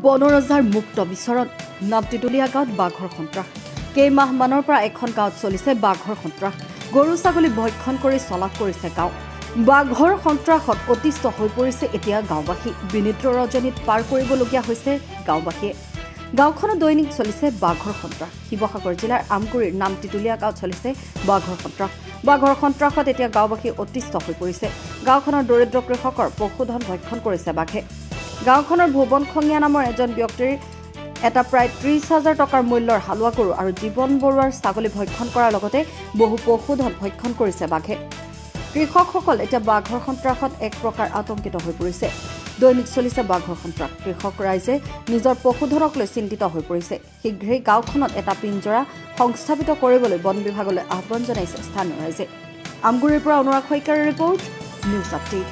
বনৰজাৰ মুক্ত বিচৰণ নামটিটলীয়া গাঁৱত বাঘৰ সন্ত্ৰাস কেইমাহমানৰ পৰা এখন গাঁৱত চলিছে বাঘৰ সন্ত্ৰাস গৰু ছাগলী ভক্ষণ কৰি চলাত কৰিছে গাঁও বাঘৰ সন্ত্ৰাসত অতিষ্ঠ হৈ পৰিছে এতিয়া গাঁওবাসী বিনিদ্ৰ ৰজনীত পাৰ কৰিবলগীয়া হৈছে গাঁওবাসীয়ে গাঁওখনত দৈনিক চলিছে বাঘৰ সন্ত্ৰাস শিৱসাগৰ জিলাৰ আমগুৰিৰ নামটিটলীয়া গাঁৱত চলিছে বাঘৰ সন্ত্ৰাসত এতিয়া গাঁওবাসী অতিষ্ঠ হৈ পৰিছে গাঁওখনৰ দৰিদ্ৰ কৃষকৰ পশুধন ভক্ষণ কৰিছে বাঘে গাঁওখনৰ ভুৱন খঙীয়া নামৰ এজন ব্যক্তিৰ এটা প্ৰায় ৩০,০০০ টকাৰ মূল্যৰ হালোৱা গৰু আৰু জীৱন বৰুৱাৰ ছাগলী ভক্ষণ কৰাৰ লগতে বহু পশুধন ভক্ষণ কৰিছে বাঘে কৃষকসকল এতিয়া বাঘৰ সন্ত্ৰাসত এক প্ৰকাৰ আতংকিত হৈ পৰিছে দৈনিক চলিছে বাঘৰ সন্ত্ৰাস কৃষক ৰাইজে নিজৰ পশুধনক লৈ চিন্তিত হৈ পৰিছে শীঘ্ৰেই গাঁওখনত এটা পিঞ্জৰা সংস্থাপিত কৰিবলৈ বন বিভাগলৈ আহ্বান জনাইছে স্থানীয় ৰাইজে আমগুৰিৰ পৰা অনুৰাগ শইকীয়াৰ ৰিপৰ্ট নিউজ আপডেট।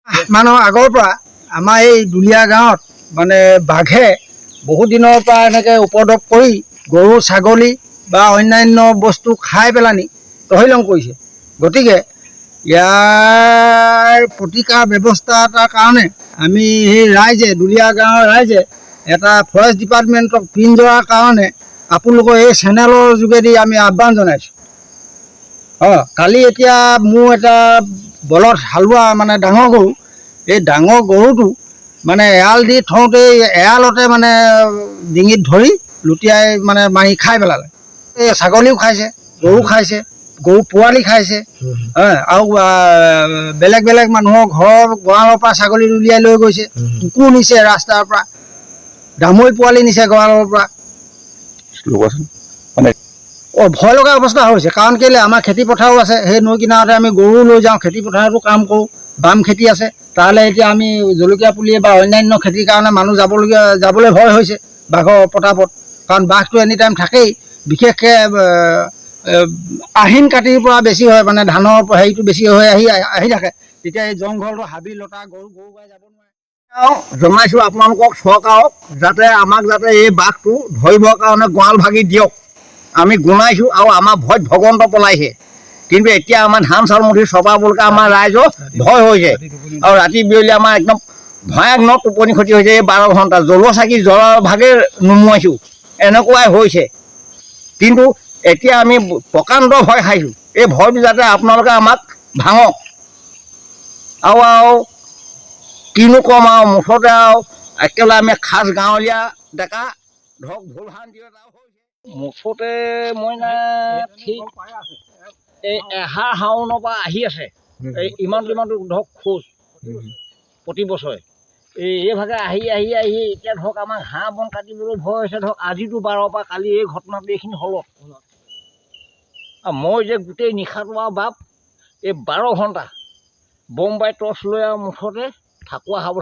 মানুহৰ আগৰ পৰা আমাৰ এই দুলীয়া গাঁৱত মানে বাঘে বহুত দিনৰ পৰা এনেকৈ উপদ্ৰৱ কৰি গৰু ছাগলী বা অন্যান্য বস্তু খাই পেলানি তহিলং কৰিছে। গতিকে ইয়াৰ প্ৰতিকাৰ ব্যৱস্থা এটাৰ কাৰণে আমি সেই ৰাইজে দুলীয়া গাঁৱৰ ৰাইজে এটা ফৰেষ্ট ডিপাৰ্টমেণ্টক পিন যোৱাৰ কাৰণে আপোনালোকৰ এই চেনেলৰ যোগেদি আমি আহ্বান জনাইছোঁ। কালি এতিয়া মোৰ এটা বলত হালোৱা মানে ডাঙৰ গৰু, এই ডাঙৰ গৰুটো মানে এৰাল দি থওঁতে এৰালতে মানে ডিঙিত ধৰি লুটিয়াই মানে মাৰি খাই পেলালে। এই ছাগলীও খাইছে, গৰু খাইছে, গৰু পোৱালি খাইছে, আৰু বেলেগ বেলেগ মানুহৰ ঘৰৰ গঁৰালৰ পৰা ছাগলী উলিয়াই লৈ গৈছে, কুকুৰ নিছে ৰাস্তাৰ পৰা, গামৈ পোৱালি নিছে গঁৰালৰ পৰা। ভয় লগা অৱস্থা হৈছে। কাৰণ কেলৈ আমাৰ খেতি পথাৰো আছে, সেই নৈ কিনাৰতে আমি গৰু লৈ যাওঁ, খেতি পথাৰতো কাম কৰোঁ, বাম খেতি আছে। তালৈ এতিয়া আমি জলকীয়া পুলি বা অন্যান্য খেতিৰ কাৰণে মানুহ যাবলৈ ভয় হৈছে বাঘৰ প্ৰতাপত। কাৰণ বাঘটো এনি টাইম থাকেই, বিশেষকৈ আহিন কাতিৰ পৰা বেছি হয়, মানে ধানৰ হেৰিটো বেছি হৈ আহি থাকে। তেতিয়া এই জংঘলটো হাবি লতা গৰু গাই যাব নোৱাৰে। জনাইছোঁ আপোনালোকক চৰকাৰক যাতে আমাক যাতে এই বাঘটো ধৰিবৰ কাৰণে গঁৰাল ভাগি দিয়ক। আমি গুণাইছোঁ আৰু আমাৰ ভয়ত ভগৱন্ত পলাইছে। কিন্তু এতিয়া আমাৰ ধান চাউল মুঠি চপাবলৈকে আমাৰ ৰাইজৰ ভয় হৈছে, আৰু ৰাতি বিয়লি আমাৰ একদম ভয়ানক টোপনি ক্ষতি হৈছে। এই 12 ঘণ্টা জ্বলোৱা চাকি জ্বলাৰ ভাগে নুমুৱাইছোঁ, এনেকুৱাই হৈছে। কিন্তু এতিয়া আমি প্ৰকাণ্ড ভয় খাইছোঁ। এই ভয়টো যাতে আপোনালোকে আমাক ভাঙক। আৰু কিনো ক'ম আৰু, মুঠতে আৰু একেবাৰে আমি খাচ গাঁৱলীয়া ডেকা ধৰক ভুল ভ্ৰান্তি এটাও হৈছে। মুঠতে মই ঠিক এই এহাৰ শাওনৰ পৰা আহি আছে, এই ইমানটো ধৰক খোজ প্ৰতি বছৰে এইভাগে আহি এতিয়া ধৰক আমাৰ ঘাঁহ বন কাটিবলৈ ভয় হৈছে। ধৰক আজিতো 12 পৰা কালি এই ঘটনাটো এইখিনি হলত, আৰু মই যে গোটেই নিশাটো আৰু বাপ এই 12 ঘণ্টা বোম্বাই টৰ্চ লৈ আৰু মুঠতে ফাকুৱা সাৱধান